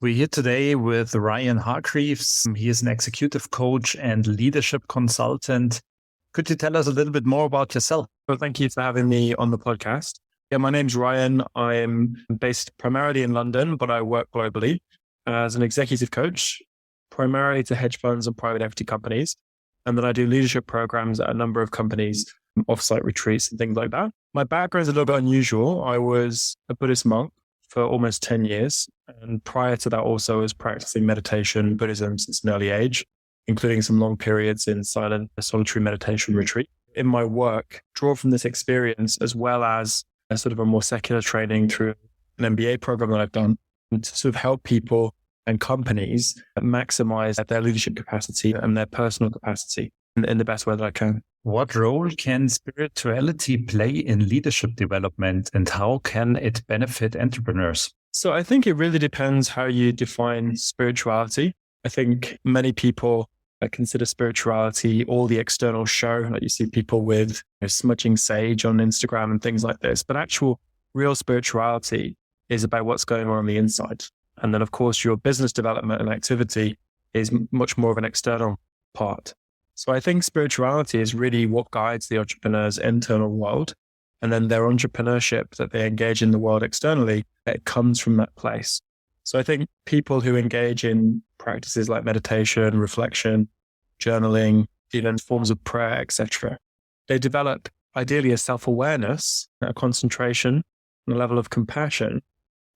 We're here today with Ryan Hargreaves. He is an executive coach and leadership consultant. Could you tell us a little bit more about yourself? Well, thank you for having me on the podcast. Yeah, my name's Ryan. I'm based primarily in London, but I work globally as an executive coach, primarily to hedge funds and private equity companies. And then I do leadership programs at a number of companies, offsite retreats and things like that. My background is a little bit unusual. I was a Buddhist monk for almost 10 years. And prior to that, also was practicing meditation, Buddhism since an early age, including some long periods in silent, solitary meditation retreat. In my work, draw from this experience as well as a sort of a more secular training through an MBA program that I've done to sort of help people and companies maximize their leadership capacity and their personal capacity in the best way that I can. What role can spirituality play in leadership development, and how can it benefit entrepreneurs? So I think it really depends how you define spirituality. I think many people consider spirituality all the external show, like you see people with smudging sage on Instagram and things like this. But actual real spirituality is about what's going on the inside. And then, of course, your business development and activity is much more of an external part. So I think spirituality is really what guides the entrepreneur's internal world. And then their entrepreneurship that they engage in the world externally, it comes from that place. So I think people who engage in practices like meditation, reflection, journaling, even forms of prayer, etc., they develop ideally a self-awareness, a concentration, and a level of compassion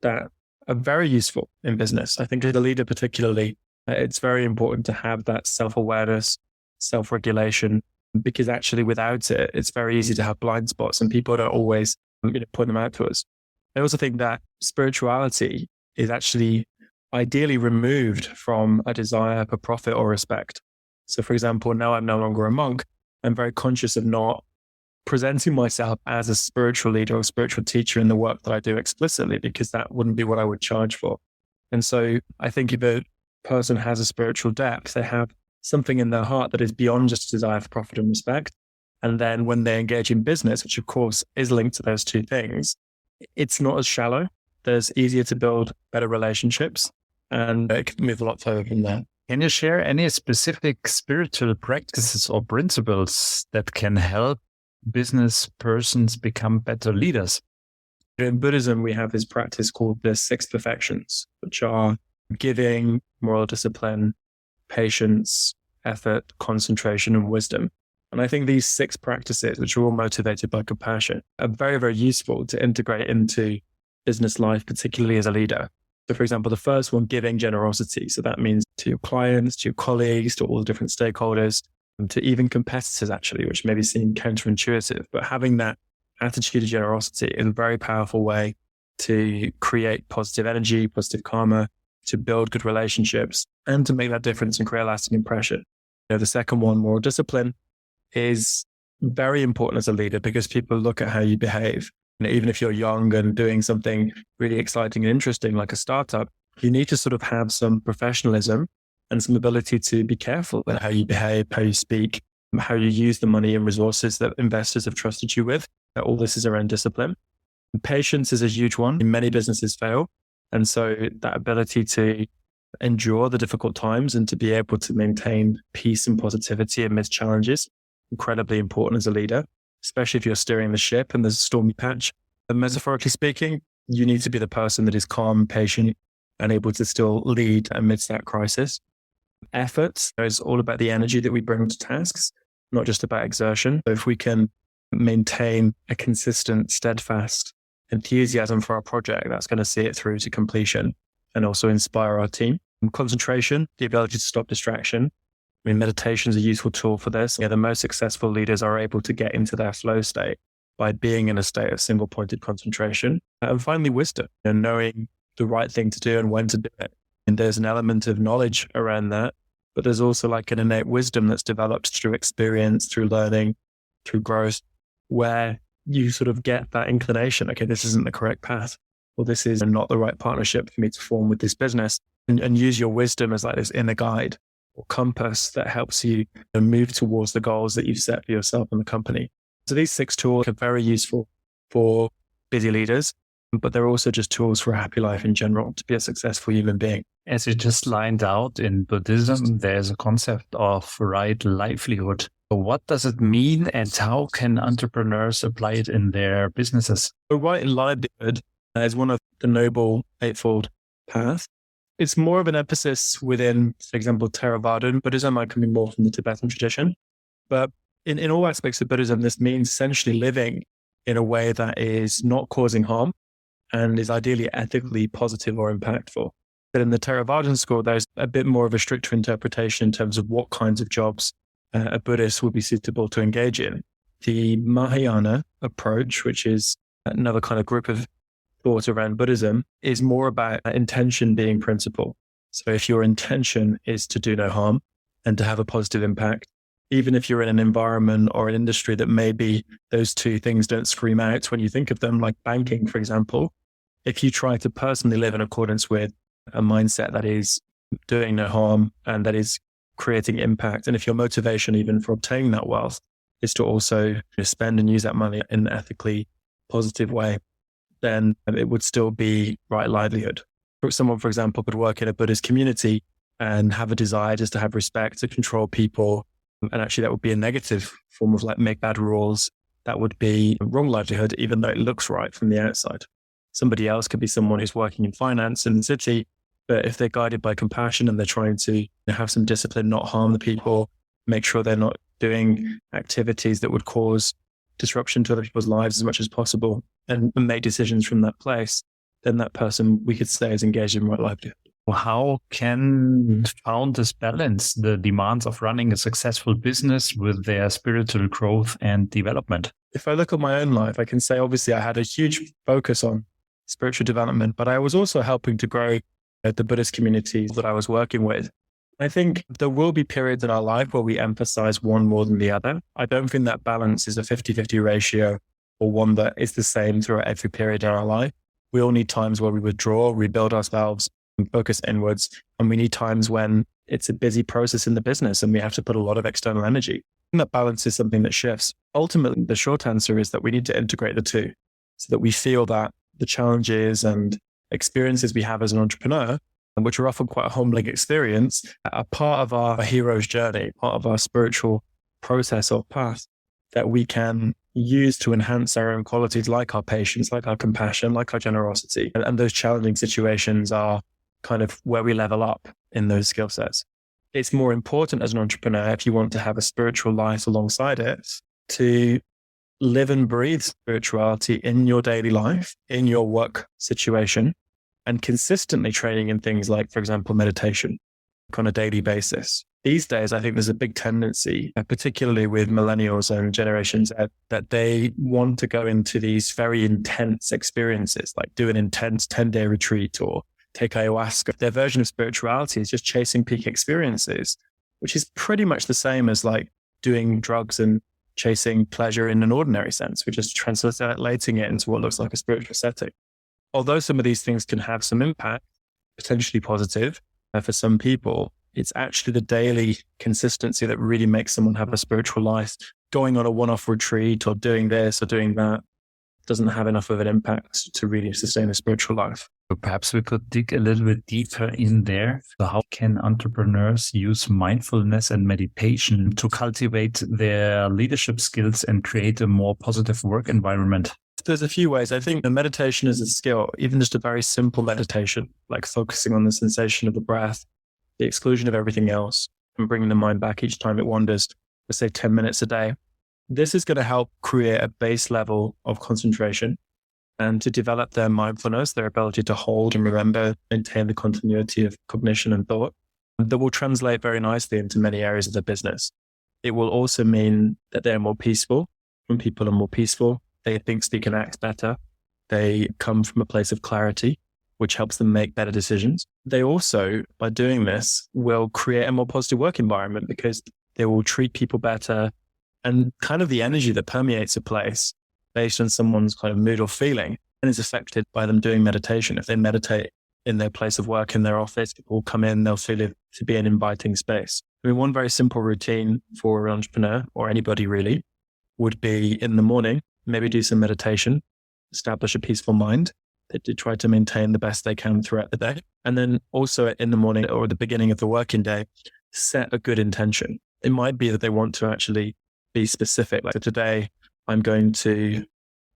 that are very useful in business. I think as a leader particularly, it's very important to have that self-awareness, self-regulation, because actually without it, it's very easy to have blind spots and people don't always point them out to us. I also think that spirituality is actually ideally removed from a desire for profit or respect. So for example, now I'm no longer a monk, I'm very conscious of not presenting myself as a spiritual leader or spiritual teacher in the work that I do explicitly, because that wouldn't be what I would charge for. And so I think if a person has a spiritual depth, they have something in their heart that is beyond just a desire for profit and respect. And then when they engage in business, which of course is linked to those two things, it's not as shallow. There's easier to build better relationships, and it can move a lot further from there. Can you share any specific spiritual practices or principles that can help business persons become better leaders? In Buddhism, we have this practice called the six perfections, which are giving, moral discipline, patience, effort, concentration, and wisdom. And I think these six practices, which are all motivated by compassion, are very, very useful to integrate into business life, particularly as a leader. So for example, the first one, giving generosity. So that means to your clients, to your colleagues, to all the different stakeholders, and to even competitors actually, which maybe seem counterintuitive, but having that attitude of generosity is a very powerful way to create positive energy, positive karma, to build good relationships, and to make that difference and create a lasting impression. The second one, moral discipline, is very important as a leader because people look at how you behave. Even if you're young and doing something really exciting and interesting like a startup, you need to sort of have some professionalism and some ability to be careful with how you behave, how you speak, how you use the money and resources that investors have trusted you with. All this is around discipline. And patience is a huge one. Many businesses fail. And so that ability to endure the difficult times and to be able to maintain peace and positivity amidst challenges, incredibly important as a leader, especially if you're steering the ship and there's a stormy patch. And metaphorically speaking, you need to be the person that is calm, patient, and able to still lead amidst that crisis. Effort is all about the energy that we bring to tasks, not just about exertion. So if we can maintain a consistent, steadfast enthusiasm for our project, that's going to see it through to completion and also inspire our team. And concentration, the ability to stop distraction. Meditation is a useful tool for this. The most successful leaders are able to get into their flow state by being in a state of single-pointed concentration. And finally, wisdom, knowing the right thing to do and when to do it. And there's an element of knowledge around that, but there's also like an innate wisdom that's developed through experience, through learning, through growth, where you sort of get that inclination, okay, this isn't the correct path, or this is not the right partnership for me to form with this business, and use your wisdom as like this inner guide or compass that helps you move towards the goals that you've set for yourself and the company. So these 6 tools are very useful for busy leaders. but they're also just tools for a happy life in general, to be a successful human being. As you just lined out in Buddhism, there's a concept of right livelihood. So what does it mean and how can entrepreneurs apply it in their businesses? So right livelihood is one of the Noble Eightfold Path. It's more of an emphasis within, for example, Theravada Buddhism. I can be more from the Tibetan tradition. But in all aspects of Buddhism, this means essentially living in a way that is not causing harm and is ideally ethically positive or impactful. But in the Theravadan school, there's a bit more of a stricter interpretation in terms of what kinds of jobs a Buddhist would be suitable to engage in. The Mahayana approach, which is another kind of group of thought around Buddhism, is more about intention being principle. So if your intention is to do no harm and to have a positive impact, even if you're in an environment or an industry that maybe those two things don't scream out when you think of them, like banking, for example, if you try to personally live in accordance with a mindset that is doing no harm and that is creating impact, and if your motivation even for obtaining that wealth is to also spend and use that money in an ethically positive way, then it would still be right livelihood. Someone, for example, could work in a Buddhist community and have a desire just to have respect, to control people. And actually that would be a negative form of like make bad rules. That would be wrong livelihood, even though it looks right from the outside. Somebody else could be someone who's working in finance in the city, but if they're guided by compassion and they're trying to have some discipline, not harm the people, make sure they're not doing activities that would cause disruption to other people's lives as much as possible and make decisions from that place, then that person we could say is engaged in right livelihood. How can founders balance the demands of running a successful business with their spiritual growth and development? If I look at my own life, I can say obviously I had a huge focus on spiritual development, but I was also helping to grow the Buddhist communities that I was working with. I think there will be periods in our life where we emphasize one more than the other. I don't think that balance is a 50-50 ratio or one that is the same throughout every period in our life. We all need times where we withdraw, rebuild ourselves, and focus inwards. And we need times when it's a busy process in the business and we have to put a lot of external energy. And that balance is something that shifts. Ultimately, the short answer is that we need to integrate the two so that we feel that the challenges and experiences we have as an entrepreneur, which are often quite a humbling experience, are part of our hero's journey, part of our spiritual process or path that we can use to enhance our own qualities, like our patience, like our compassion, like our generosity. And those challenging situations are kind of where we level up in those skill sets. It's more important as an entrepreneur, if you want to have a spiritual life alongside it, to live and breathe spirituality in your daily life, in your work situation, and consistently training in things like, for example, meditation on a daily basis. These days, I think there's a big tendency, particularly with millennials and Generation Z, that they want to go into these very intense experiences, like do an intense 10-day retreat or take ayahuasca. Their version of spirituality is just chasing peak experiences, which is pretty much the same as like doing drugs and chasing pleasure in an ordinary sense. We're just translating it into what looks like a spiritual setting. Although some of these things can have some impact, potentially positive for some people, it's actually the daily consistency that really makes someone have a spiritual life. Going on a one-off retreat or doing this or doing that doesn't have enough of an impact to really sustain a spiritual life. So perhaps we could dig a little bit deeper in there. So how can entrepreneurs use mindfulness and meditation to cultivate their leadership skills and create a more positive work environment? There's a few ways. I think the meditation is a skill, even just a very simple meditation, like focusing on the sensation of the breath, the exclusion of everything else, and bringing the mind back each time it wanders, for say 10 minutes a day. This is going to help create a base level of concentration and to develop their mindfulness, their ability to hold and remember, maintain the continuity of cognition and thought. That will translate very nicely into many areas of their business. It will also mean that they're more peaceful. When people are more peaceful, they think, speak, and act better. They come from a place of clarity, which helps them make better decisions. They also, by doing this, will create a more positive work environment because they will treat people better, and kind of the energy that permeates a place based on someone's kind of mood or feeling and is affected by them doing meditation. If they meditate in their place of work, in their office, people will come in, they'll feel it to be an inviting space. I mean, one very simple routine for an entrepreneur or anybody really would be in the morning, maybe do some meditation, establish a peaceful mind, They do try to maintain the best they can throughout the day. And then also in the morning or the beginning of the working day, set a good intention. It might be that they want to actually be specific. Like, so today, I'm going to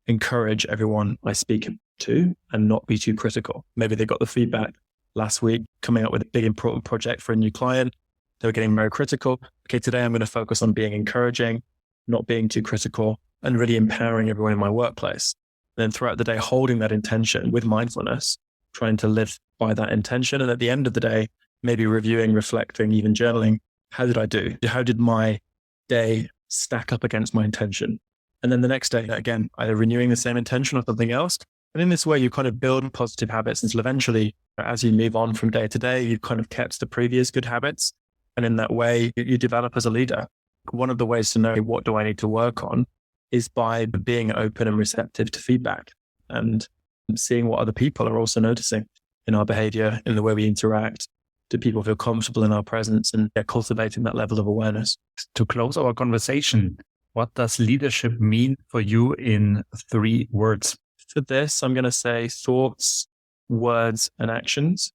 encourage everyone I speak to and not be too critical. Maybe they got the feedback last week coming up with a big important project for a new client. They were getting very critical. Okay, today I'm going to focus on being encouraging, not being too critical, and really empowering everyone in my workplace. Then throughout the day, holding that intention with mindfulness, trying to live by that intention. And at the end of the day, maybe reviewing, reflecting, even journaling. How did I do? How did my day stack up against my intention? And then the next day, again, either renewing the same intention or something else. And in this way, you kind of build positive habits until eventually, as you move on from day to day, you've kind of kept the previous good habits. And in that way, you develop as a leader. One of the ways to know what do I need to work on is by being open and receptive to feedback and seeing what other people are also noticing in our behavior, in the way we interact. Do people feel comfortable in our presence, and cultivating that level of awareness? To close our conversation, what does leadership mean for you in 3 words? For this, I'm going to say thoughts, words, and actions.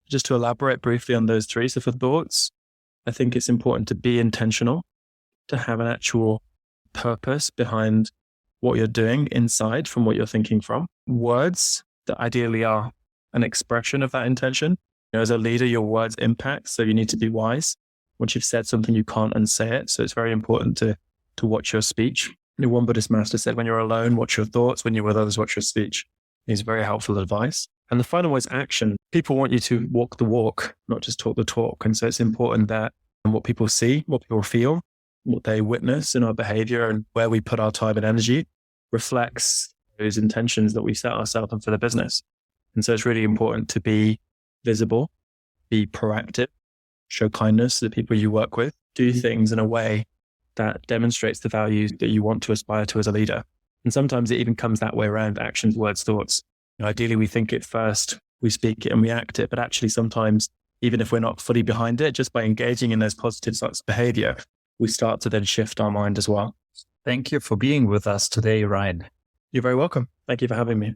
Just to elaborate briefly on those 3. So for thoughts, I think it's important to be intentional, to have an actual purpose behind what you're doing inside from what you're thinking from. Words that ideally are an expression of that intention. As a leader, your words impact, so you need to be wise. Once you've said something, you can't unsay it. So it's very important to watch your speech. One Buddhist master said, when you're alone, watch your thoughts. When you're with others, watch your speech. It's very helpful advice. And the final one is action. People want you to walk the walk, not just talk the talk. And so it's important that what people see, what people feel, what they witness in our behavior and where we put our time and energy reflects those intentions that we set ourselves and for the business. And so it's really important to be visible, be proactive, show kindness to the people you work with, do things in a way that demonstrates the values that you want to aspire to as a leader. And sometimes it even comes that way around: actions, words, thoughts. Ideally, we think it first, we speak it and we act it. But actually, sometimes, even if we're not fully behind it, just by engaging in those positive sorts of behavior, we start to then shift our mind as well. Thank you for being with us today, Ryan. You're very welcome. Thank you for having me.